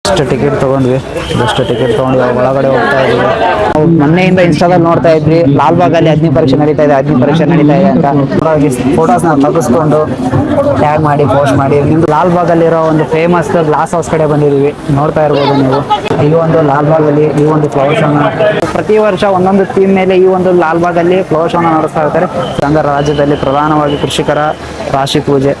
Just ticket ತೊಗೊಂಡು ಒಳಗಡೆ ಹೋಗ್ತಾ ಇದ್ವಿ. ನಾವು ಮೊನ್ನೆಯಿಂದ ಇನ್ಸ್ಟಾದಲ್ಲಿ ನೋಡ್ತಾ ಇದ್ವಿ ಲಾಲ್ಬಾಗಲ್ಲಿ ಅಗ್ನಿ ಪರೀಕ್ಷೆ ನಡೀತಾ ಇದೆ ಅಂತ ಫೋಟೋಸ್ನ ತೆಗೆಸ್ಕೊಂಡು ಟ್ಯಾಗ್ ಮಾಡಿ ಪೋಸ್ಟ್ ಮಾಡಿ ನಿಮ್ದು ಲಾಲ್ಬಾಗಲ್ಲಿರೋ ಒಂದು ಫೇಮಸ್ ಗ್ಲಾಸ್ ಹೌಸ್ ಕಡೆ ಬಂದಿದ್ದೀವಿ. ನೋಡ್ತಾ ಇರ್ಬೋದು ನೀವು ಈ ಒಂದು ಲಾಲ್ಬಾಗಲ್ಲಿ ಈ ಒಂದು ಫ್ಲವರ್ ಶೋನ ಪ್ರತಿ ವರ್ಷ ಒಂದೊಂದು ಥೀಮ್ ಮೇಲೆ ಈ ಒಂದು ಲಾಲ್ಬಾಗಲ್ಲಿ ಫ್ಲವರ್ ಶೋನ ನಡೆಸ್ತಾ ಇರ್ತಾರೆ. ಸಂಘ ರಾಜ್ಯದಲ್ಲಿ ಪ್ರಧಾನವಾಗಿ ಕೃಷಿಕರ ರಾಶಿ ಪೂಜೆ.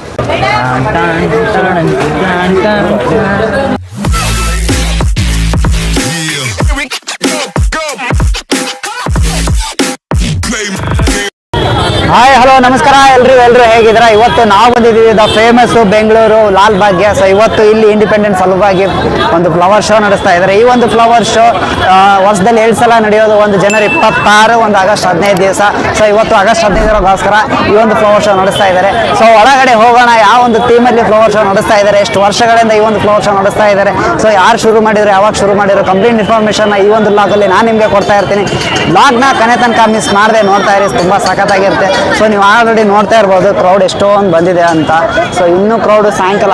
ಹಾಯ್ ಹಲೋ ನಮಸ್ಕಾರ ಎಲ್ರು ಹೇಗಿದ್ದೀರಾ? ಇವತ್ತು ನಾವು ಬಂದಿದ್ದೀವಿ the famous Bengaluru Lal Bhagya. So ಇವತ್ತು ಇಲ್ಲಿ ಇಂಡಿಪೆಂಡೆನ್ಸ್ ಸಲುವಾಗಿ ಒಂದು ಫ್ಲವರ್ ಶೋ ನಡೆಸ್ತಾ ಇದ್ದಾರೆ. ಈ ಒಂದು ಫ್ಲವರ್ ಶೋ ವರ್ಷದಲ್ಲಿ 2 ಸಲ ನಡೆಯೋದು. ಒಂದು ಜನವರಿ 26, ಒಂದು ಆಗಸ್ಟ್ 15 ದಿವಸ. ಸೊ ಇವತ್ತು ಆಗಸ್ಟ್ 15ಗೋಸ್ಕರ ಈ ಒಂದು ಫ್ಲವರ್ ಶೋ ನಡೆಸ್ತಾ ಇದ್ದಾರೆ. ಸೊ ಒಳಗಡೆ ಹೋಗೋಣ, ಯಾವ ಒಂದು ಥೀಮಲ್ಲಿ ಫ್ಲವರ್ ಶೋ ನಡೆಸ್ತಾ ಇದ್ದಾರೆ, ಎಷ್ಟು ವರ್ಷಗಳಿಂದ ಈ ಒಂದು ಫ್ಲವರ್ ಶೋ ನಡೆಸ್ತಾ ಇದ್ದಾರೆ, ಸೊ ಯಾರು ಶುರು ಮಾಡಿದ್ರು, ಯಾವಾಗ ಶುರು ಮಾಡಿದ್ರು, ಕಂಪ್ಲೀಟ್ ಇನ್ಫಾರ್ಮೇಷನ್ ಈ ಒಂದು ಬ್ಲಾಗಲ್ಲಿ ನಾನು ನಿಮಗೆ ಕೊಡ್ತಾ ಇರ್ತೀನಿ. ಬ್ಲಾಗ್ನ ಕೊನೆ ತನಕ ಮಿಸ್ ಮಾಡದೆ ನೋಡ್ತಾ ಇರಿ, ತುಂಬ ಸಖತ್ತಾಗಿರುತ್ತೆ. ಸೊ ನೀವು ಆಲ್ರೆಡಿ ನೋಡ್ತಾ ಇರ್ಬೋದು ಕ್ರೌಡ್ ಎಷ್ಟೊಂದು ಬಂದಿದೆ ಅಂತ. ಸೊ ಇನ್ನೂ ಕ್ರೌಡ್ ಸಾಯಂಕಾಲ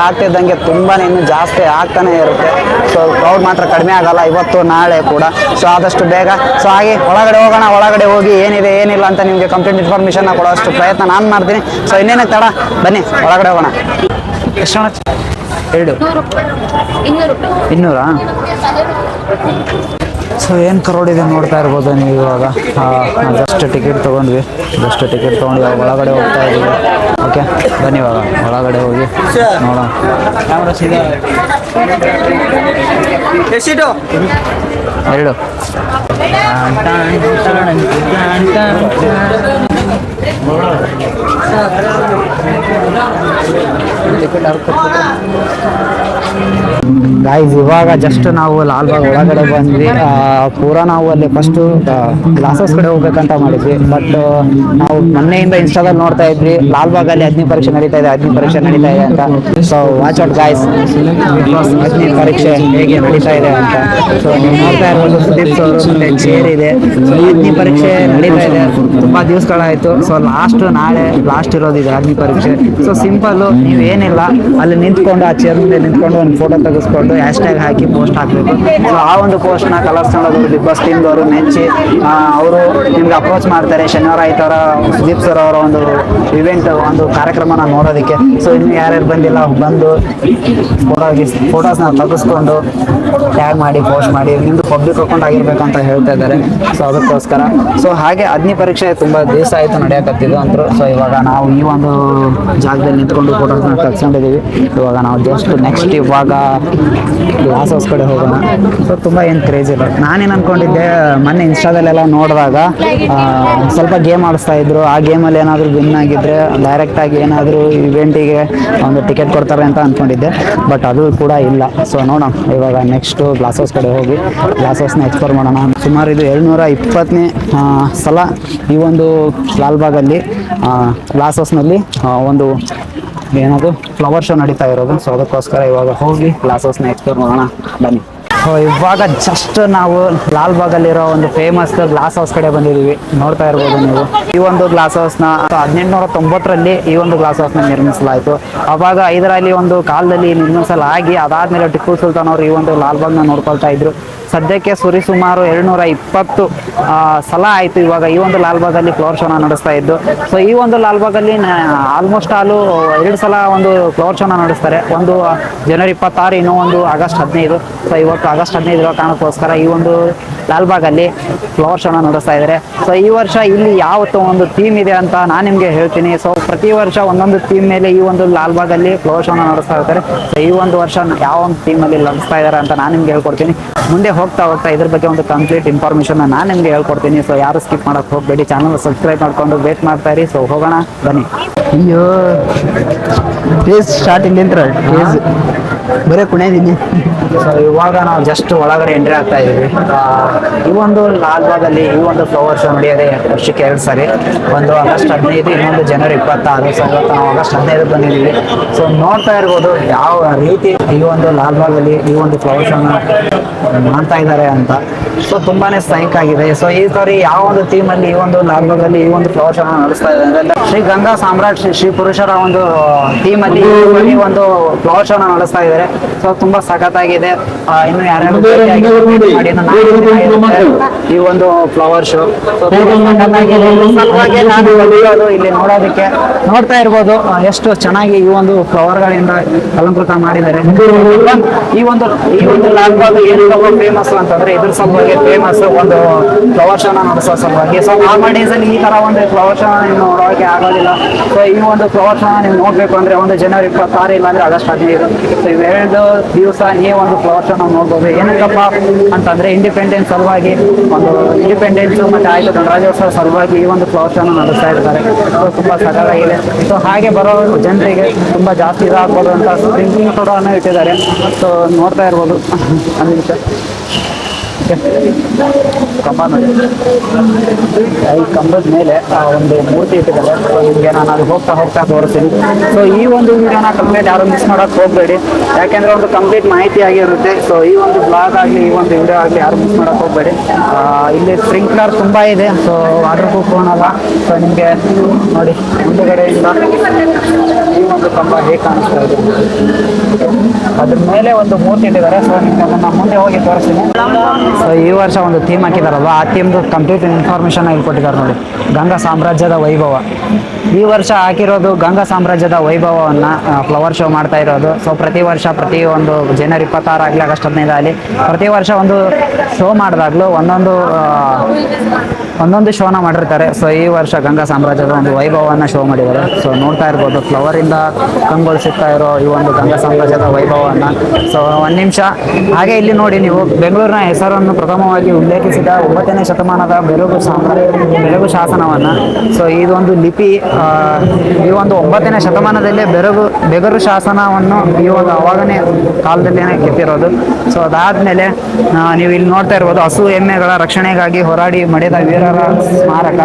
ಆಗ್ತಿದ್ದಂಗೆ ತುಂಬಾ ಇನ್ನೂ ಜಾಸ್ತಿ ಆಗ್ತಾನೆ ಇರುತ್ತೆ. ಸೊ ಕ್ರೌಡ್ ಮಾತ್ರ ಕಡಿಮೆ ಆಗಲ್ಲ ಇವತ್ತು ನಾಳೆ ಕೂಡ. ಸೊ ಆದಷ್ಟು ಬೇಗ ಸೊ ಹಾಗೆ ಒಳಗಡೆ ಹೋಗೋಣ. ಒಳಗಡೆ ಹೋಗಿ ಏನಿದೆ ಏನಿಲ್ಲ ಅಂತ ನಿಮಗೆ ಕಂಪ್ಲೀಟ್ ಇನ್ಫಾರ್ಮೇಷನ್ ಕೊಡೋಷ್ಟು ಪ್ರಯತ್ನ ನಾನು ಮಾಡ್ತೀನಿ. ಸೊ ಇನ್ನೇನಕ್ಕೆ ತಡ, ಬನ್ನಿ ಒಳಗಡೆ ಹೋಗೋಣ. ಎಷ್ಟು 200 ಸೊ ಏನು ಕ್ರೌಡ್ ಇದೆ ನೋಡ್ತಾ ಇರ್ಬೋದು ನೀವು. ಇವಾಗ ಜಸ್ಟ್ ಟಿಕೆಟ್ ತೊಗೊಂಡು ಒಳಗಡೆ ಹೋಗ್ತಾ ಇದ್ದೀವಿ. ಓಕೆ ಬನ್ನಿ ಇವಾಗ ಒಳಗಡೆ ಹೋಗಿ ನೋಡೋಣ. ಎರಡು ಗಾಯ್ಸ್ ಇವಾಗ ಜಸ್ಟ್ ನಾವು ಲಾಲ್ಬಾಗ್ ಒಳಗಡೆ ಬಂದ್ವಿ. ಪೂರಾ ನಾವು ಅಲ್ಲಿ ಫಸ್ಟು ಗ್ಲಾಸಸ್ ಕಡೆ ಹೋಗ್ಬೇಕಂತ ಮಾಡಿದ್ವಿ. ಬಟ್ ನಾವು ಮೊನ್ನೆಯಿಂದ ಇನ್ಸ್ಟಾದಲ್ಲಿ ನೋಡ್ತಾ ಇದ್ವಿ ಲಾಲ್ಬಾಗಲ್ಲಿ ಅಗ್ನಿ ಪರೀಕ್ಷೆ ನಡೀತಾ ಇದೆ ಅಂತ. ಸೊ ವಾಚ್ ಔಟ್ ಗಾಯ್ಸ್, ಅಗ್ನಿ ಪರೀಕ್ಷೆ ಹೇಗೆ ನಡೀತಾ ಇದೆ ಅಂತ. ಸೊ ನೀವು ನೋಡ್ತಾ ಇರ್ಬೋದು ಸುದೀಪ್ ಸರ್ ಮತ್ತೆ ಚೇರ್ ಇದೆ. ಸೊ ಅಗ್ನಿ ಪರೀಕ್ಷೆ ನಡೀತಾ ಇದೆ, ತುಂಬಾ ದಿವಸಗಳಾಯ್ತು. ಸೊ ನಾಳೆ ಲಾಸ್ಟ್ ಇರೋದಿದೆ ಅಗ್ನಿ ಪರೀಕ್ಷೆ. ಸೊ ಸಿಂಪಲ್, ನೀವು ಏನಿಲ್ಲ ಅಲ್ಲಿ ನಿಂತ್ಕೊಂಡು ಆ ಚೇರ್ ಮುಂದೆ ನಿಂತ್ಕೊಂಡು ಒಂದು ಫೋಟೋ ತೆಗೆಸ್ಕೊಂಡು ಹ್ಯಾಶ್ಟ್ಯಾಗ್ ಹಾಕಿ ಪೋಸ್ಟ್ ಹಾಕಬೇಕು. ಸೊ ಆ ಒಂದು ಪೋಸ್ಟ್ನ ಕಲರ್ಸ್ ನೋಡೋದು ಬಿಗ್ ಬಾಸ್ ಟೀಮ್ದವರು ಮೆಚ್ಚಿ ಅವರು ನಿಮ್ಗೆ ಅಪ್ರೋಚ್ ಮಾಡ್ತಾರೆ ಶನಿವಾರ ಆಯ್ತಾರ ಸುದೀಪ್ ಸರ್ ಅವರ ಒಂದು ಇವೆಂಟ್, ಒಂದು ಕಾರ್ಯಕ್ರಮನ ನೋಡೋದಕ್ಕೆ. ಸೊ ಇನ್ನು ಯಾರ್ಯಾರು ಬಂದಿಲ್ಲ ಬಂದು ಫೋಟೋಸ್ನ ತೆಗೆಸ್ಕೊಂಡು ಟ್ಯಾಗ್ ಮಾಡಿ ಪೋಸ್ಟ್ ಮಾಡಿ ನಿಮ್ದು ಪಬ್ಲಿಕ್ ಅಕೌಂಟ್ ಆಗಿರ್ಬೇಕಂತ ಹೇಳ್ತಾ ಇದ್ದಾರೆ. ಸೊ ಅದಕ್ಕೋಸ್ಕರ ಸೊ ಹಾಗೆ ಅಗ್ನಿ ಪರೀಕ್ಷೆ ತುಂಬಾ ದಿವಸ ಆಯ್ತು ನಡೆಯಕತ್ತಿದ್ದು ಅಂತರು. ಸೊ ಇವಾಗ ನಾವು ಈ ಒಂದು ಜಾಗದಲ್ಲಿ ನಿಂತ್ಕೊಂಡು ಫೋಟೋಸ್ನ ತೆಗೆಸ್ಕೊಂಡಿದ್ದೀವಿ. ಇವಾಗ ನಾವು ಜಸ್ಟ್ ನೆಕ್ಸ್ಟ್ ಇವಾಗ ಗ್ಲಾಸ್ ಹೌಸ್ ಕಡೆ ಹೋಗೋಣ. ಸೊ ತುಂಬ ಏನು ಕ್ರೇಜ್ ಇಲ್ಲ. ನಾನೇನು ಅಂದ್ಕೊಂಡಿದ್ದೆ ಮೊನ್ನೆ ಇನ್ಸ್ಟಾದಲ್ಲೆಲ್ಲ ನೋಡಿದಾಗ ಸ್ವಲ್ಪ ಗೇಮ್ ಆಡಿಸ್ತಾ ಇದ್ರು. ಆ ಗೇಮಲ್ಲಿ ಏನಾದರೂ ವಿನ್ ಆಗಿದ್ರೆ ಡೈರೆಕ್ಟಾಗಿ ಏನಾದರೂ ಇವೆಂಟಿಗೆ ಒಂದು ಟಿಕೆಟ್ ಕೊಡ್ತಾರೆ ಅಂತ ಅಂದ್ಕೊಂಡಿದ್ದೆ. ಬಟ್ ಅದು ಕೂಡ ಇಲ್ಲ. ಸೊ ನೋಡೋಣ ಇವಾಗ ನೆಕ್ಸ್ಟು ಗ್ಲಾಸ್ ಹೌಸ್ ಕಡೆ ಹೋಗಿ ಗ್ಲಾಸ್ ಹೌಸ್ನ ಎಕ್ಸ್ಪ್ಲೋರ್ ಮಾಡೋಣ. ಸುಮಾರು ಇದು 720ನೇ ಸಲ ಈ ಒಂದು ಲಾಲ್ಬಾಗಲ್ಲಿ ಗ್ಲಾಸ್ ಹೌಸ್ನಲ್ಲಿ ಒಂದು ಏನದು ಫ್ಲವರ್ ಶೋ ನಡೀತಾ ಇರೋದು. ಸೊ ಅದಕ್ಕೋಸ್ಕರ ಇವಾಗ ಹೋಗಿ ಗ್ಲಾಸ್ ಹೌಸ್ನ ಎಕ್ಸ್ಪ್ಲೋರ್ ಮಾಡೋಣ ಬನ್ನಿ. ಸೊ ಇವಾಗ ಜಸ್ಟ್ ನಾವು ಲಾಲ್ಬಾಗಲ್ಲಿರೋ ಒಂದು ಫೇಮಸ್ ಗ್ಲಾಸ್ ಹೌಸ್ ಕಡೆ ಬಂದಿದ್ದೀವಿ. ನೋಡ್ತಾ ಇರ್ಬೋದು ನೀವು ಈ ಒಂದು ಗ್ಲಾಸ್ ಹೌಸ್ನ 1890ರಲ್ಲಿ ಈ ಒಂದು ಗ್ಲಾಸ್ ಹೌಸ್ನ ನಿರ್ಮಿಸಲಾಯಿತು. ಅವಾಗ ಇದರಲ್ಲಿ ಒಂದು ಕಾಲದಲ್ಲಿ ನಿರ್ಮಿಸಲಾಗಿ ಅದಾದ್ಮೇಲೆ ಟಿಪ್ಪು ಸುಲ್ತಾನ್ ಅವರು ಈ ಒಂದು ಲಾಲ್ಬಾಗ್ನ ನೋಡ್ಕೊಳ್ತಾ ಇದ್ರು. ಸದ್ಯಕ್ಕೆ ಸುಮಾರು 220 ಸಲ ಆಯಿತು ಇವಾಗ ಈ ಒಂದು ಲಾಲ್ಬಾಗಲ್ಲಿ ಫ್ಲವರ್ ಶೋನ ನಡೆಸ್ತಾ ಇದ್ದು. ಸೊ ಈ ಒಂದು ಲಾಲ್ಬಾಗಲ್ಲಿ ಆಲ್ಮೋಸ್ಟ್ 2 ಸಲ ಒಂದು ಫ್ಲವರ್ ಶೋನ ನಡೆಸ್ತಾರೆ. ಒಂದು ಜನವರಿ 26, ಇನ್ನೂ ಒಂದು ಆಗಸ್ಟ್ 15. ಸೊ ಇವತ್ತು ಆಗಸ್ಟ್ 15 ಇರೋ ಕಾರಣಕ್ಕೋಸ್ಕರ ಈ ಒಂದು ಲಾಲ್ಬಾಗಲ್ಲಿ ಫ್ಲವರ್ ಶೋನ ನಡೆಸ್ತಾ ಇದ್ದಾರೆ. ಸೊ ಈ ವರ್ಷ ಇಲ್ಲಿ ಯಾವತ್ತು ಒಂದು ಥೀಮ್ ಇದೆ ಅಂತ ನಾನು ನಿಮಗೆ ಹೇಳ್ತೀನಿ. ಸೊ ಪ್ರತಿ ವರ್ಷ ಒಂದೊಂದು ಥೀಮ್ ಮೇಲೆ ಈ ಒಂದು ಲಾಲ್ಬಾಗಲ್ಲಿ ಫ್ಲವರ್ ಶೋನ ನಡೆಸ್ತಾ ಇರ್ತಾರೆ. ಸೊ ಈ ಒಂದು ವರ್ಷ ಯಾವ ಒಂದು ಥೀಮಲ್ಲಿ ನಡೆಸ್ತಾ ಇದ್ದಾರೆ ಅಂತ ನಾನು ನಿಮ್ಗೆ ಹೇಳ್ಕೊಡ್ತೀನಿ. ಮುಂದೆ ಹೋಗ್ತಾ ಇದ್ರ ಬಗ್ಗೆ ಒಂದು ಕಂಪ್ಲೀಟ್ ಇನ್ಫಾರ್ಮೇಷನ್ ನಾನು ನಿಮಗೆ ಹೇಳ್ಕೊಡ್ತೀನಿ. ಸೊ ಯಾರು ಸ್ಕಿಪ್ ಮಾಡೋಕ್ಕೆ ಹೋಗಬೇಡಿ, ಚಾನಲ್ ಸಬ್ಸ್ಕ್ರೈಬ್ ಮಾಡ್ಕೊಂಡು ವೇಟ್ ಮಾಡ್ತಾ ಇರಿ. ಸೊ ಹೋಗೋಣ ಬನ್ನಿ. ಅಯ್ಯೋ ಫೇಸ್ ಸ್ಟಾರ್ಟಿಂಗ್ ನಿಂತ್ರ ಫೇಸ್ ಬರೀ ಕುಣಿಯದೀನಿ. ಸೊ ಇವಾಗ ನಾವು ಜಸ್ಟ್ ಒಳಗಡೆ ಎಂಟ್ರಿ ಆಗ್ತಾ ಇದ್ದೀವಿ. ಈ ಒಂದು ಲಾಲ್ಬಾಗಲ್ಲಿ ಈ ಒಂದು ಫ್ಲವರ್ ಶೋ ನಡೆಯೋದೆ ವರ್ಷಕ್ಕೆ 2 ಸಾರಿ. ಒಂದು ಆಗಸ್ಟ್ 15, ಇನ್ನೊಂದು ಜನವರಿ 26. ಸೊ ಇವತ್ತು ನಾವು ಆಗಸ್ಟ್ 15 ಬಂದಿದ್ದೀವಿ. ಸೊ ನೋಡ್ತಾ ಇರ್ಬೋದು ಯಾವ ರೀತಿ ಈ ಒಂದು ಲಾಲ್ಬಾಗಲ್ಲಿ ಈ ಒಂದು ಫ್ಲವರ್ ಶೋನ ಮಾಡ್ತಾ ಇದ್ದಾರೆ ಅಂತ. ಸೊ ತುಂಬಾನೇ ಸೈಕ್ ಆಗಿದೆ. ಸೊ ಈ ಸಾರಿ ಯಾವ ಒಂದು ಥೀಮ್ ಅಲ್ಲಿ ಈ ಒಂದು ಲಾಲ್ಬಾಗಲ್ಲಿ ಈ ಒಂದು ಫ್ಲವರ್ ಶೋ ನಡೆಸ್ತಾ ಇದ್ದಾರೆ, ಶ್ರೀ ಗಂಗಾ ಸಾಮ್ರಾಟ್ ಶ್ರೀ ಪುರುಷರ ಒಂದು ಥೀಮ್ ಅಲ್ಲಿ ಈ ಒಂದು ಫ್ಲವರ್ ಶೋನ ನಡೆಸ್ತಾ ಇದ್ದಾರೆ. ಮಾಡಿದ್ದಾರೆ. ಸೊ ತುಂಬಾ ಸಖತ್ತಾಗಿದೆ. ಇನ್ನು ಯಾರ್ಯಾರು ಮಾಡಿ ಈ ಒಂದು ಫ್ಲವರ್ ಶೋ ಸಲುವಾಗಿ ನಾನು ಇಲ್ಲಿ ನೋಡೋದಕ್ಕೆ ನೋಡ್ತಾ ಇರ್ಬೋದು ಎಷ್ಟು ಚೆನ್ನಾಗಿ ಈ ಒಂದು ಫ್ಲವರ್ ಗಳಿಂದ ಅಲಂಕೃತ ಮಾಡಿದ್ದಾರೆ. ಈ ಒಂದು ಲಾಲ್ಬಾಗ್ ಏನಕ್ಕೆ ಫೇಮಸ್ ಅಂತಂದ್ರೆ ಇದ್ರ ಸಲುವಾಗಿ ಫೇಮಸ್, ಒಂದು ಫ್ಲವರ್ ಶೋನ ನಡೆಸೋ ಸಲುವಾಗಿ. ಸೊ ನಾರ್ಮಲ್ ಡೇಸ್ ಅಲ್ಲಿ ಈ ತರ ಒಂದು ಫ್ಲವರ್ ಶೋ ನೀವು ನೋಡೋಕೆ ಆಗೋದಿಲ್ಲ. ಸೊ ಈ ಒಂದು ಫ್ಲವರ್ ಶೋನ ನೀವು ನೋಡ್ಬೇಕು ಅಂದ್ರೆ ಒಂದು ಜನವರಿ 26 ಇಲ್ಲ ಅಂದ್ರೆ ಆಗಸ್ಟ್ 15. ಸೊ ಇವೆರಡು ದಿವಸ ಈ ಒಂದು ಫ್ಲವರ್ ಶೋ ನಾವು ನೋಡ್ಬೋದು. ಏನಕ್ಕಪ್ಪ ಅಂತಂದ್ರೆ ಇಂಡಿಪೆಂಡೆನ್ಸ್ ಸಲುವಾಗಿ, ಒಂದು ಇಂಡಿಪೆಂಡೆನ್ಸ್ ಮತ್ತೆ ಆಯ್ತು ಗಣರಾಜ್ಯೋತ್ಸವ ಸಲುವಾಗಿ ಈ ಒಂದು ಫ್ಲವರ್ ಶೋನ ನಡೆಸ್ತಾ ಇರ್ತಾರೆ. ಸೊ ತುಂಬಾ ಸಕಲಾಗಿದೆ. ಸೊ ಹಾಗೆ ಬರೋ ಜನತೆಗೆ ತುಂಬಾ ಜಾಸ್ತಿ ಇದಾಗ್ಬೋದು ಅಂತ ಸ್ಪ್ರಿಂಕ್ಲಿಂಗ್ ಕೂಡ ಇಟ್ಟಿದ್ದಾರೆ. ಸೊ ನೋಡ್ತಾ ಇರ್ಬೋದು. ಒಂದು ನಿಮಿಷ ಕಂಬ ನೋಡಿ, ಈ ಕಂಬದ ಮೇಲೆ ಒಂದು ಮೂರ್ತಿ ಇಟ್ಟಿದ್ದಾರೆ. ನಿಮಗೆ ನಾನು ಅದು ಹೋಗ್ತಾ ತೋರಿಸ್ತೀನಿ. ಸೊ ಈ ಒಂದು ವಿಡಿಯೋನ ಕಂಪ್ಲೀಟ್ ಯಾರು ಮಿಸ್ ಮಾಡೋಕೆ ಹೋಗಬೇಡಿ, ಯಾಕೆಂದ್ರೆ ಒಂದು ಕಂಪ್ಲೀಟ್ ಮಾಹಿತಿ ಆಗಿರುತ್ತೆ. ಸೊ ಈ ಒಂದು ಬ್ಲಾಗ್ ಆಗಲಿ ಈ ಒಂದು ವಿಡಿಯೋ ಆಗಲಿ ಯಾರು ಮಿಸ್ ಮಾಡೋಕೆ ಹೋಗಬೇಡಿ. ಇಲ್ಲಿ ಸ್ಪ್ರಿಂಕ್ಲರ್ ತುಂಬಾ ಇದೆ. ಸೊ ವಾಟರ್ ಪ್ರೂಫ್ ಅಲ್ಲ. ಸೊ ನಿಮಗೆ ನೋಡಿ ಮುಂದುಗಡೆಯಿಂದ ಈ ಒಂದು ಕಂಬ ಹೇಗೆ ಕಾಣಿಸ್ತಾ ಇದೆ, ಅದ್ರ ಮೇಲೆ ಒಂದು ಮೂರ್ತಿ ಇಟ್ಟಿದ್ದಾರೆ. ಸೊ ನಿಮ್ಗೆ ಅದನ್ನ ಮುಂದೆ ಹೋಗಿ ತೋರಿಸ್ತೀನಿ. ಸೊ ಈ ವರ್ಷ ಒಂದು ಥೀಮ್ ಹಾಕಿದಾರಲ್ವ, ಆ ಥೀಮ್ದು ಕಂಪ್ಲೀಟ್ ಇನ್ಫಾರ್ಮೇಶನ್ ಇಲ್ಲಿ ಕೊಟ್ಟಿದ್ದಾರೆ ನೋಡಿ. ಗಂಗಾ ಸಾಮ್ರಾಜ್ಯದ ವೈಭವ ಈ ವರ್ಷ ಹಾಕಿರೋದು. ಗಂಗಾ ಸಾಮ್ರಾಜ್ಯದ ವೈಭವವನ್ನು ಫ್ಲವರ್ ಶೋ ಮಾಡ್ತಾ ಇರೋದು. ಸೊ ಪ್ರತಿ ವರ್ಷ ಪ್ರತಿ ಒಂದು ಜನವರಿ 26 ಆಗಲಿ ಆಗಸ್ಟ್ 15 ಆಗಲಿ ಪ್ರತಿ ವರ್ಷ ಒಂದು ಶೋ ಮಾಡಿದಾಗಲೂ ಒಂದೊಂದು ಶೋನ ಮಾಡಿರ್ತಾರೆ. ಸೊ ಈ ವರ್ಷ ಗಂಗಾ ಸಾಮ್ರಾಜ್ಯದ ಒಂದು ವೈಭವವನ್ನು ಶೋ ಮಾಡಿದ್ದಾರೆ. ಸೊ ನೋಡ್ತಾ ಇರ್ಬೋದು ಫ್ಲವರಿಂದ ಕಂಗೊಳಿಸುತ್ತಾ ಇರೋ ಈ ಒಂದು ಗಂಗಾ ಸಾಮ್ರಾಜ್ಯದ ವೈಭವವನ್ನು. ಸೊ ಒಂದು ನಿಮಿಷ ಹಾಗೆ ಇಲ್ಲಿ ನೋಡಿ, ನೀವು ಬೆಂಗಳೂರಿನ ಹೆಸರನ್ನು ಪ್ರಥಮವಾಗಿ ಉಲ್ಲೇಖಿಸಿದ 9ನೇ ಶತಮಾನದ ಬೆರಗು ಶಾಸನವನ್ನು. ಸೊ ಇದೊಂದು ಲಿಪಿ ಈ ಒಂದು 9ನೇ ಶತಮಾನದಲ್ಲೇ ಬೆಗರು ಶಾಸನವನ್ನು ಈ ಒಂದು ಅವಾಗನೇ ಕಾಲದಲ್ಲೇನೆ ಕೆತ್ತಿರೋದು. ಸೊ ಅದಾದ್ಮೇಲೆ ನೀವು ಇಲ್ಲಿ ನೋಡ್ತಾ ಇರ್ಬೋದು ಹಸು ಎಮ್ಮೆಗಳ ರಕ್ಷಣೆಗಾಗಿ ಹೋರಾಡಿ ಮಡಿದ ವೀರರ ಸ್ಮಾರಕ.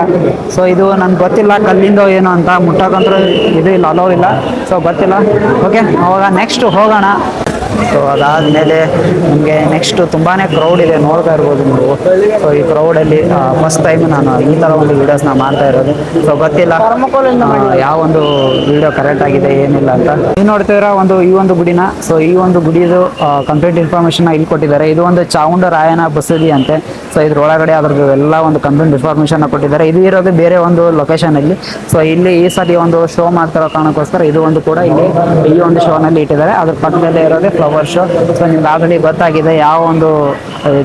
ಸೊ ಇದು ನನ್ಗೆ ಗೊತ್ತಿಲ್ಲ ಕಲ್ಲಿಂದ ಏನು ಅಂತ, ಮುಟ್ಟಕ್ಕಂತೂ ಇದು ಇಲ್ಲ, ಅಲೋ ಇಲ್ಲ. ಸೊ ಗೊತ್ತಿಲ್ಲ. ಓಕೆ, ಅವಾಗ ನೆಕ್ಸ್ಟ್ ಹೋಗೋಣ. ಸೊ ಅದಾದಮೇಲೆ ನಿಮಗೆ ನೆಕ್ಸ್ಟ್ ತುಂಬಾ ಕ್ರೌಡ್ ಇದೆ, ನೋಡ್ತಾ ಇರ್ಬೋದು ನೀವು. ಸೊ ಈ ಕ್ರೌಡಲ್ಲಿ ಫಸ್ಟ್ ಟೈಮ್ ನಾನು ಈ ಥರ ಒಂದು ವೀಡಿಯೋಸ್ನ ಮಾಡ್ತಾ ಇರೋದು. ಸೊ ಗೊತ್ತಿಲ್ಲ ಯಾವ ಒಂದು ವಿಡಿಯೋ ಕರೆಕ್ಟ್ ಆಗಿದೆ ಏನಿಲ್ಲ ಅಂತ. ನೀವು ನೋಡ್ತಿದ್ದೀರಾ ಈ ಒಂದು ಗುಡಿನ. ಸೊ ಈ ಒಂದು ಗುಡಿದು ಕಂಪ್ಲೀಟ್ ಇನ್ಫಾರ್ಮೇಷನ್ ಇಲ್ಲಿ ಕೊಟ್ಟಿದ್ದಾರೆ. ಇದು ಒಂದು ಚಾವುಂಡರಾಯನ ಬಸದಿ ಅಂತೆ. ಸೊ ಇದ್ರೊಳಗಡೆ ಅದ್ರದ್ದು ಎಲ್ಲ ಒಂದು ಕಂಪ್ಲೀಟ್ ಇನ್ಫಾರ್ಮೇಷನ್ ಕೊಟ್ಟಿದ್ದಾರೆ. ಇದು ಇರೋದು ಬೇರೆ ಒಂದು ಲೊಕೇಶನಲ್ಲಿ. ಸೊ ಇಲ್ಲಿ ಈ ಸತಿ ಒಂದು ಶೋ ಮಾಡ್ತಿರೋ ಕಾರಣಕ್ಕೋಸ್ಕರ ಇದು ಒಂದು ಕೂಡ ಇಲ್ಲಿ ಈ ಒಂದು ಶೋನಲ್ಲಿ ಇಟ್ಟಿದ್ದಾರೆ. ಅದ್ರ ಪಕ್ಕದಲ್ಲೇ ಇರೋದೇ ಫ್ಲವರ್ ಶೋ. ಸೊ ನಿಮ್ಗೆ ಆಲ್ರೆಡಿ ಗೊತ್ತಾಗಿದೆ ಯಾವ ಒಂದು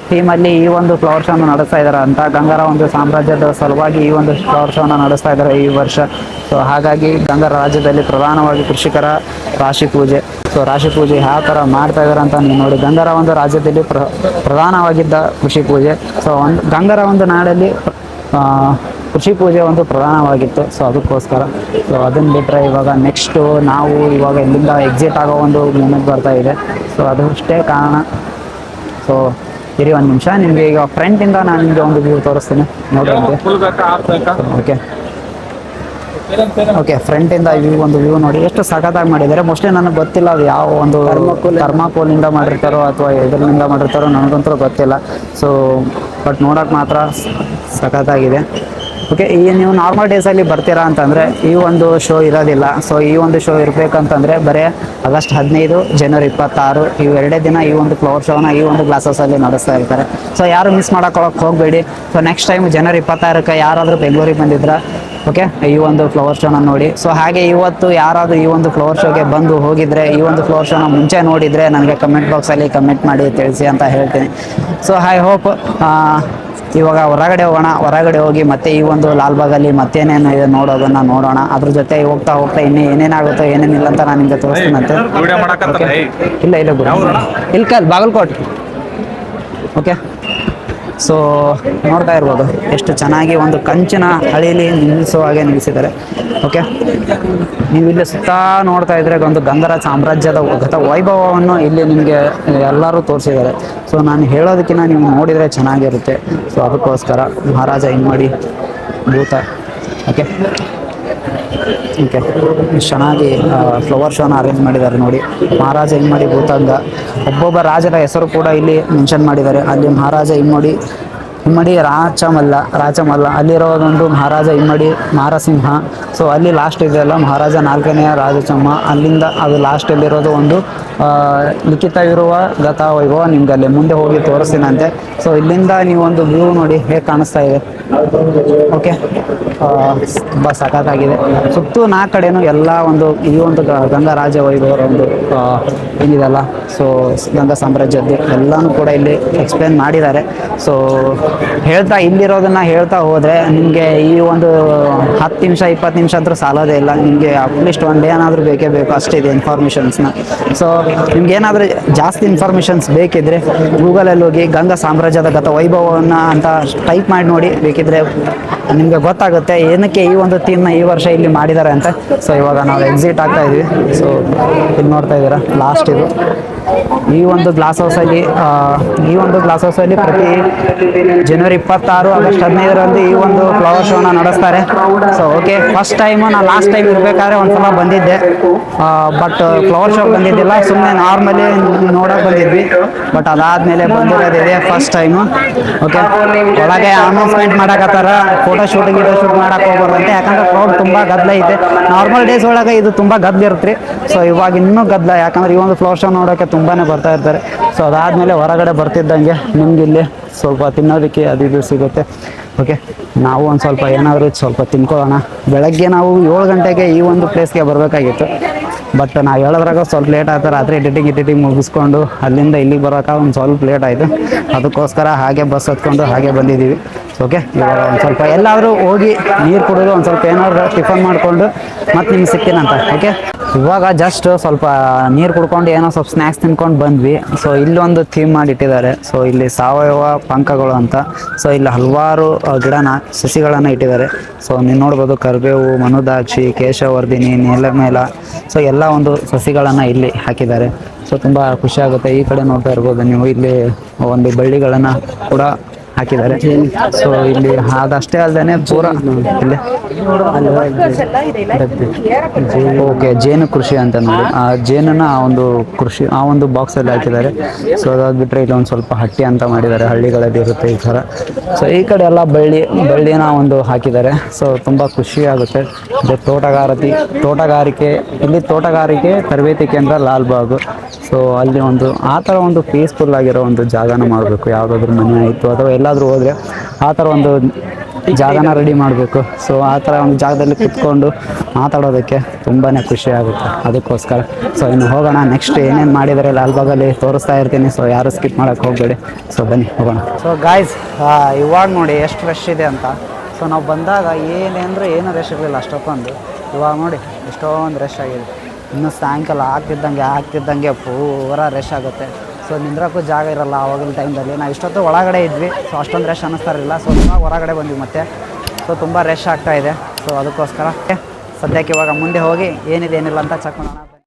ಥೀಮಲ್ಲಿ ಈ ಒಂದು ಫ್ಲವರ್ ಶೋನ ನಡೆಸ್ತಾ ಇದ್ದಾರೆ ಅಂತ. ಗಂಗರ ಒಂದು ಸಾಮ್ರಾಜ್ಯದ ಸಲುವಾಗಿ ಈ ಒಂದು ಫ್ಲವರ್ ಶೋನ ನಡೆಸ್ತಾ ಇದ್ದಾರೆ ಈ ವರ್ಷ. ಸೊ ಹಾಗಾಗಿ ಗಂಗರ ರಾಜ್ಯದಲ್ಲಿ ಪ್ರಧಾನವಾಗಿ ಕೃಷಿಕರ ರಾಶಿ ಪೂಜೆ. ಸೊ ರಾಶಿ ಪೂಜೆ ಯಾವ ಥರ ಮಾಡ್ತಾ ಇದ್ದಾರೆ ಅಂತ ನೀವು ನೋಡಿ. ಗಂಗರ ಒಂದು ರಾಜ್ಯದಲ್ಲಿ ಪ್ರಧಾನವಾಗಿದ್ದ ಕೃಷಿ ಪೂಜೆ. ಸೊ ಗಂಗರ ಒಂದು ನಾಡಲ್ಲಿ ಕೃಷಿ ಪೂಜೆ ಒಂದು ಪ್ರಧಾನವಾಗಿತ್ತು. ಸೊ ಅದಕ್ಕೋಸ್ಕರ ಸೊ ಅದನ್ನು ಬಿಟ್ಟರೆ ಇವಾಗ ನೆಕ್ಸ್ಟು ನಾವು ಇವಾಗ ಇಲ್ಲಿಂದ ಎಕ್ಸಿಟ್ ಆಗೋ ಒಂದು ಮೂಮೆಂಟ್ ಬರ್ತಾ ಇದೆ. ಸೊ ಅದು ಅಷ್ಟೇ ಕಾರಣ. ಸೊ ಇರಿ ಒಂದು ನಿಮಿಷ, ನಿಮಗೆ ಈಗ ಫ್ರಂಟಿಂದ ನಾನು ನಿಮಗೆ ಒಂದು ವ್ಯೂ ತೋರಿಸ್ತೀನಿ ನೋಡಿ. ಓಕೆ ಫ್ರಂಟಿಂದ ಒಂದು ವ್ಯೂ ನೋಡಿ, ಎಷ್ಟು ಸಖತ್ತಾಗಿ ಮಾಡಿದ್ದಾರೆ. ಮೋಸ್ಟ್ಲಿ ನನಗೆ ಗೊತ್ತಿಲ್ಲ ಅದು ಯಾವ ಒಂದು ಥರ್ಮಾಕೋಲಿಂದ ಮಾಡಿರ್ತಾರೋ ಅಥವಾ ಇದರಿಂದ ಮಾಡಿರ್ತಾರೋ ನನಗಂತೂ ಗೊತ್ತಿಲ್ಲ. ಸೊ ಬಟ್ ನೋಡೋಕೆ ಮಾತ್ರ ಸಖತ್ತಾಗಿದೆ. ಓಕೆ, ಈ ನೀವು ನಾರ್ಮಲ್ ಡೇಸಲ್ಲಿ ಬರ್ತೀರಾ ಅಂತಂದರೆ ಈ ಒಂದು ಶೋ ಇರೋದಿಲ್ಲ. ಸೊ ಈ ಒಂದು ಶೋ ಇರಬೇಕಂತಂದರೆ ಬರೀ ಆಗಸ್ಟ್ 15 ಜನವರಿ 26 ಇವೆರಡೇ ದಿನ ಈ ಒಂದು ಫ್ಲವರ್ ಶೋನ ಈ ಒಂದು ಗ್ಲಾಸಸಲ್ಲಿ ನಡೆಸ್ತಾ ಇರ್ತಾರೆ. ಸೊ ಯಾರು ಮಿಸ್ ಮಾಡೋಕ್ಕೆ ಹೋಗಬೇಡಿ. ಸೊ ನೆಕ್ಸ್ಟ್ ಟೈಮ್ ಜನವರಿ 26ಕ್ಕೆ ಯಾರಾದರೂ ಬೆಂಗಳೂರಿಗೆ ಬಂದಿದ್ರೆ ಓಕೆ ಈ ಒಂದು ಫ್ಲವರ್ ಶೋನ ನೋಡಿ. ಸೊ ಹಾಗೆ ಇವತ್ತು ಯಾರಾದರೂ ಈ ಒಂದು ಫ್ಲವರ್ ಶೋಗೆ ಬಂದು ಹೋಗಿದ್ರೆ, ಈ ಒಂದು ಫ್ಲವರ್ ಶೋನ ಮುಂಚೆ ನೋಡಿದರೆ ನನಗೆ ಕಮೆಂಟ್ ಬಾಕ್ಸಲ್ಲಿ ಕಮೆಂಟ್ ಮಾಡಿ ತಿಳಿಸಿ ಅಂತ ಹೇಳ್ತೀನಿ. ಸೊ ಐ ಹೋಪ್ ಇವಾಗ ಹೊರಗಡೆ ಹೋಗೋಣ. ಹೊರಗಡೆ ಹೋಗಿ ಮತ್ತೆ ಈ ಒಂದು ಲಾಲ್ಬಾಗಲ್ಲಿ ಮತ್ತೇನೇನು ಇದೆ ನೋಡೋಣ. ಅದ್ರ ಜೊತೆ ಹೋಗ್ತಾ ಇನ್ನೂ ಏನೇನಾಗುತ್ತೋ ಏನೇನಿಲ್ಲ ಅಂತ ನಾನು ನಿಮಗೆ ತೋರಿಸ್ತೀನಂತೆ. ಇಲ್ಲ ಗುರು ಇಲ್ಕಲ್ ಬಾಗಲಕೋಟ್. ಓಕೆ, ಸೊ ನೋಡ್ತಾ ಇರ್ಬೋದು ಎಷ್ಟು ಚೆನ್ನಾಗಿ ಒಂದು ಕಂಚಿನ ಹಳಿಲಿ ನಿಲ್ಲಿಸುವ ಹಾಗೆ ನಿಲ್ಲಿಸಿದ್ದಾರೆ. ಓಕೆ, ನೀವು ಇಲ್ಲಿ ಸುತ್ತ ನೋಡ್ತಾ ಇದ್ರೆ ಒಂದು ಗಂಗರ ಸಾಮ್ರಾಜ್ಯದ ವೈಭವವನ್ನು ಇಲ್ಲಿ ನಿಮಗೆ ಎಲ್ಲರೂ ತೋರಿಸಿದ್ದಾರೆ. ಸೊ ನಾನು ಹೇಳೋದಕ್ಕಿಂತ ನೀವು ನೋಡಿದರೆ ಚೆನ್ನಾಗಿರುತ್ತೆ. ಸೊ ಅದಕ್ಕೋಸ್ಕರ ಮಹಾರಾಜ ಇಮ್ಮಡಿ ಭೂತ. ಓಕೆ ಚೆನ್ನಾಗಿ ಫ್ಲವರ್ ಶೋನ ಅರೇಂಜ್ ಮಾಡಿದ್ದಾರೆ ನೋಡಿ. ಮಹಾರಾಜ ಇಮ್ಮಡಿ ಭೂತಂಗ, ಒಬ್ಬೊಬ್ಬ ರಾಜರ ಹೆಸರು ಕೂಡ ಇಲ್ಲಿ ಮೆನ್ಷನ್ ಮಾಡಿದ್ದಾರೆ. ಅಲ್ಲಿ ಮಹಾರಾಜ ಇಮ್ಮಡಿ ಇಮ್ಮಡಿ ರಾಚಮಲ್ಲ ಅಲ್ಲಿರೋದೊಂದು ಮಹಾರಾಜ ಇಮ್ಮಡಿ ಮಾರಸಿಂಹ. ಸೊ ಅಲ್ಲಿ ಲಾಸ್ಟ್ ಇದೆಯಲ್ಲ ಮಹಾರಾಜ 4ನೇ ರಾಜಚಮ್ಮ, ಅಲ್ಲಿಂದ ಅದು ಲಾಸ್ಟಲ್ಲಿರೋದು ಒಂದು ಲಿಖಿತವಿರುವ ಗತ ವೈಭವ ನಿಮ್ಗೆ ಅಲ್ಲಿ ಮುಂದೆ ಹೋಗಿ ತೋರಿಸ್ತೀನಂತೆ. ಸೊ ಇಲ್ಲಿಂದ ನೀವು ಒಂದು ವ್ಯೂ ನೋಡಿ ಹೇಗೆ ಕಾಣಿಸ್ತಾ ಇದೆ. ಓಕೆ, ತುಂಬ ಸಖತ್ತಾಗಿದೆ. ಸುತ್ತು 4 ಕಡೆನೂ ಎಲ್ಲ ಒಂದು ಈ ಒಂದು ಗಂಗಾ ರಾಜ ವೈಭವರ ಒಂದು ಏನಿದೆಲ್ಲ, ಸೊ ಗಂಗಾ ಸಾಮ್ರಾಜ್ಯದ್ದು ಎಲ್ಲನೂ ಕೂಡ ಇಲ್ಲಿ ಎಕ್ಸ್ಪ್ಲೇನ್ ಮಾಡಿದ್ದಾರೆ. ಸೊ ಇಲ್ಲಿರೋದನ್ನ ಹೇಳ್ತಾ ಹೋದರೆ ನಿಮಗೆ ಈ ಒಂದು 10 ನಿಮಿಷ 20 ನಿಮಿಷ ಅಂತೂ ಸಾಲೋದೇ ಇಲ್ಲ. ನಿಮಗೆ ಅಟ್ಲೀಸ್ಟ್ 1 ಡೇ ಏನಾದರೂ ಬೇಕೇ ಬೇಕು ಅಷ್ಟಿದೆ ಇನ್ಫಾರ್ಮೇಷನ್ಸ್ನ. ಸೊ ನಿಮ್ಗೆ ಏನಾದರೂ ಜಾಸ್ತಿ ಇನ್ಫಾರ್ಮೇಷನ್ಸ್ ಬೇಕಿದ್ರೆ ಗೂಗಲಲ್ಲಿ ಹೋಗಿ ಗಂಗಾ ಸಾಮ್ರಾಜ್ಯದ ಗತ ವೈಭವವನ್ನು ಅಂತ ಟೈಪ್ ಮಾಡಿ ನೋಡಿ, ಬೇಕಿದ್ರೆ ನಿಮಗೆ ಗೊತ್ತಾಗುತ್ತೆ ಏನಕ್ಕೆ ಈ ಒಂದು ಥೀಮ್ನ ಈ ವರ್ಷ ಇಲ್ಲಿ ಮಾಡಿದ್ದಾರೆ ಅಂತ. ಸೊ ಇವಾಗ ನಾವು ಎಕ್ಸಿಟ್ ಆಗ್ತಾ ಇದ್ವಿ. ಸೊ ಇಲ್ಲಿ ನೋಡ್ತಾ ಇದ್ದೀರಾ ಲಾಸ್ಟ್ ಇದು. ಈ ಒಂದು ಗ್ಲಾಸ್ ಹೌಸಲ್ಲಿ ಪ್ರತಿ ಜನವರಿ 26, ಆಗಸ್ಟ್ 15ರಂದು ಈ ಒಂದು ಫ್ಲವರ್ ಶೋನ ನಡೆಸ್ತಾರೆ. ಸೊ ಓಕೆ, ಫಸ್ಟ್ ಟೈಮು ನಾನು ಲಾಸ್ಟ್ ಟೈಮ್ ಇರಬೇಕಾದ್ರೆ ಒಂದ್ಸಲ ಬಂದಿದ್ದೆ, ಬಟ್ ಫ್ಲವರ್ ಶೋ ಬಂದಿದ್ದಿಲ್ಲ, ಸುಮ್ಮನೆ ನಾರ್ಮಲಿ ನೋಡೋಕೆ ಬಂದಿದ್ವಿ. ಬಟ್ ಅದಾದಮೇಲೆ ಬಂದಿರೋದಿದೆ ಫಸ್ಟ್ ಟೈಮು. ಓಕೆ, ಒಳಗೆ ಅನೌನ್ಸ್ಮೆಂಟ್ ಮಾಡಕತ್ತಾರ, ಫೋಟೋ ಶೂಟ್ ಮಾಡಕ್ಕೆ ಹೋಗ್ಬಾರ್ದಂತೆ, ಯಾಕಂದ್ರೆ ಕ್ರೌಡ್ ತುಂಬ ಗದ್ದಲ ಐತೆ. ನಾರ್ಮಲ್ ಡೇಸ್ ಒಳಗೆ ಇದು ತುಂಬ ಗದ್ದಲ ಇರುತ್ತೆ. ಸೊ ಇವಾಗ ಇನ್ನೂ ಗದ್ದಲ, ಯಾಕಂದ್ರೆ ಈ ಒಂದು ಫ್ಲವರ್ ಶೋ ನೋಡೋಕ್ಕೆ ತುಂಬಾ ಬರ್ತಾ ಇರ್ತಾರೆ. ಸೊ ಅದಾದಮೇಲೆ ಹೊರಗಡೆ ಬರ್ತಿದ್ದಂಗೆ ನಿಮ್ಗೆ ಇಲ್ಲಿ ಸ್ವಲ್ಪ ತಿನ್ನೋದಕ್ಕೆ ಅದು ಇದು ಸಿಗುತ್ತೆ. ಓಕೆ, ನಾವು ಒಂದು ಸ್ವಲ್ಪ ಏನಾದರೂ ಸ್ವಲ್ಪ ತಿನ್ಕೊಳ್ಳೋಣ. ಬೆಳಗ್ಗೆ ನಾವು 7 ಗಂಟೆಗೆ ಈ ಒಂದು ಪ್ಲೇಸ್ಗೆ ಬರಬೇಕಾಗಿತ್ತು, ಬಟ್ ನಾವು ಹೇಳೋದ್ರಾಗ ಸ್ವಲ್ಪ ಲೇಟ್ ಆಯ್ತು. ರಾತ್ರಿ ಎಡಿಟಿಂಗ್ ಮುಗಿಸ್ಕೊಂಡು ಅಲ್ಲಿಂದ ಇಲ್ಲಿಗೆ ಬರೋಕೆ ಒಂದು ಸ್ವಲ್ಪ ಲೇಟ್ ಆಯಿತು. ಅದಕ್ಕೋಸ್ಕರ ಹಾಗೆ ಬಸ್ ಹತ್ಕೊಂಡು ಹಾಗೆ ಬಂದಿದ್ದೀವಿ. ಓಕೆ, ಇವಾಗ ಒಂದು ಸ್ವಲ್ಪ ಎಲ್ಲಾದರೂ ಹೋಗಿ ನೀರು ಕುಡಿದು ಒಂದು ಸ್ವಲ್ಪ ಏನಾದ್ರು ಟಿಫನ್ ಮಾಡಿಕೊಂಡು ಮತ್ತೆ ನಿಮ್ಗೆ ಸಿಗ್ತೀನಂತ. ಓಕೆ, ಇವಾಗ ಜಸ್ಟ್ ಸ್ವಲ್ಪ ನೀರು ಕುಡ್ಕೊಂಡು ಏನೋ ಸ್ವಲ್ಪ ಸ್ನ್ಯಾಕ್ಸ್ ತಿನ್ಕೊಂಡು ಬಂದ್ವಿ. ಸೊ ಇಲ್ಲೊಂದು ಥೀಮ್ ಮಾಡಿಟ್ಟಿದ್ದಾರೆ. ಸೊ ಇಲ್ಲಿ ಸಾವಯವ ಪಂಕಗಳು ಅಂತ. ಸೊ ಇಲ್ಲಿ ಹಲವಾರು ಸಸಿಗಳನ್ನು ಇಟ್ಟಿದ್ದಾರೆ. ಸೊ ನೀವು ನೋಡ್ಬೋದು ಕರಿಬೇವು, ಮನುದಾಕ್ಷಿ, ಕೇಶವರ್ಧಿನಿ, ನೇಲಮೇಲ, ಸೊ ಎಲ್ಲ ಒಂದು ಸಸಿಗಳನ್ನು ಇಲ್ಲಿ ಹಾಕಿದ್ದಾರೆ. ಸೊ ತುಂಬ ಖುಷಿ ಆಗುತ್ತೆ. ಈ ಕಡೆ ನೋಡ್ತಾ ಇರ್ಬೋದು ನೀವು, ಇಲ್ಲಿ ಒಂದು ಬಳ್ಳಿಗಳನ್ನು ಕೂಡ ಹಾಕಿದ್ದಾರೆ. ಸೊ ಇಲ್ಲಿ ಅದಷ್ಟೇ ಅಲ್ಲದೆ ಪೂರ ಇಲ್ಲಿ ಓಕೆ ಜೇನು ಕೃಷಿ ಅಂತ ನೋಡಿ, ಆ ಜೇನನ್ನ ಒಂದು ಕೃಷಿ ಆ ಒಂದು ಬಾಕ್ಸಲ್ಲಿ ಹಾಕಿದ್ದಾರೆ. ಸೊ ಅದಾದ ಬಿಟ್ಟರೆ ಇಲ್ಲಿ ಒಂದು ಸ್ವಲ್ಪ ಹಟ್ಟಿ ಅಂತ ಮಾಡಿದ್ದಾರೆ, ಹಳ್ಳಿಗಳಲ್ಲಿ ಇರುತ್ತೆ ಈ ಥರ. ಸೊ ಈ ಕಡೆ ಎಲ್ಲ ಬಳ್ಳಿನ ಒಂದು ಹಾಕಿದ್ದಾರೆ. ಸೊ ತುಂಬ ಖುಷಿ ಆಗುತ್ತೆ. ತೋಟಗಾರಿಕೆ ತರಬೇತಿ ಕೇಂದ್ರ ಲಾಲ್ಬಾಗ್. ಸೊ ಅಲ್ಲಿ ಒಂದು ಆ ಥರ ಒಂದು ಪೀಸ್ಫುಲ್ ಆಗಿರೋ ಒಂದು ಜಾಗನ ಮಾಡಬೇಕು. ಯಾವುದಾದ್ರೂ ಮನೆ ಆಯಿತು ಅಥವಾ ಎಲ್ಲಾದರೂ ಹೋದರೆ ಆ ಥರ ಒಂದು ಜಾಗನ ರೆಡಿ ಮಾಡಬೇಕು. ಸೊ ಆ ಥರ ಒಂದು ಜಾಗದಲ್ಲಿ ಕುತ್ಕೊಂಡು ಮಾತಾಡೋದಕ್ಕೆ ತುಂಬಾ ಖುಷಿ ಆಗುತ್ತೆ. ಅದಕ್ಕೋಸ್ಕರ ಸೊ ಇನ್ನು ಹೋಗೋಣ. ನೆಕ್ಸ್ಟ್ ಏನೇನು ಮಾಡಿದರೆ ಲಾಲ್ಬಾಗಲ್ಲಿ ತೋರಿಸ್ತಾ ಇರ್ತೀನಿ. ಸೊ ಯಾರು ಸ್ಕಿಪ್ ಮಾಡೋಕ್ಕೆ ಹೋಗಬೇಡಿ. ಸೊ ಬನ್ನಿ ಹೋಗೋಣ. ಸೊ ಗಾಯ್ಸ್, ಇವಾಗ ನೋಡಿ ಎಷ್ಟು ರಶ್ ಇದೆ ಅಂತ. ಸೊ ನಾವು ಬಂದಾಗ ಏನು ರಶ್ ಇರಲಿಲ್ಲ ಅಷ್ಟೊಂದು. ಇವಾಗ ನೋಡಿ ಎಷ್ಟೊಂದು ರಶ್ ಆಗಿದೆ. ಇನ್ನು ಸಾಯಂಕಾಲ ಆಗ್ತಿದ್ದಂಗೆ ಪೂರ ರಶ್ ಆಗುತ್ತೆ. ಸೊ ನಿಂದ್ರಕ್ಕೂ ಜಾಗ ಇರಲ್ಲ ಆವಾಗಿನ ಟೈಮ್ದಲ್ಲಿ. ನಾವು ಇಷ್ಟೊತ್ತು ಒಳಗಡೆ ಇದ್ವಿ, ಸೊ ಅಷ್ಟೊಂದು ರಶ್ ಅನ್ನಿಸ್ತಾ ಇರಲಿಲ್ಲ. ಸೊ ಇವಾಗ ಹೊರಗಡೆ ಬಂದ್ವಿ ಮತ್ತೆ. ಸೊ ತುಂಬ ರಶ್ ಆಗ್ತಾಯಿದೆ. ಸೊ ಅದಕ್ಕೋಸ್ಕರ ಸದ್ಯಕ್ಕೆ ಇವಾಗ ಮುಂದೆ ಹೋಗಿ ಏನಿದೆ ಏನಿಲ್ಲ ಅಂತ ಚೆಕ್ ಮಾಡೋಣ.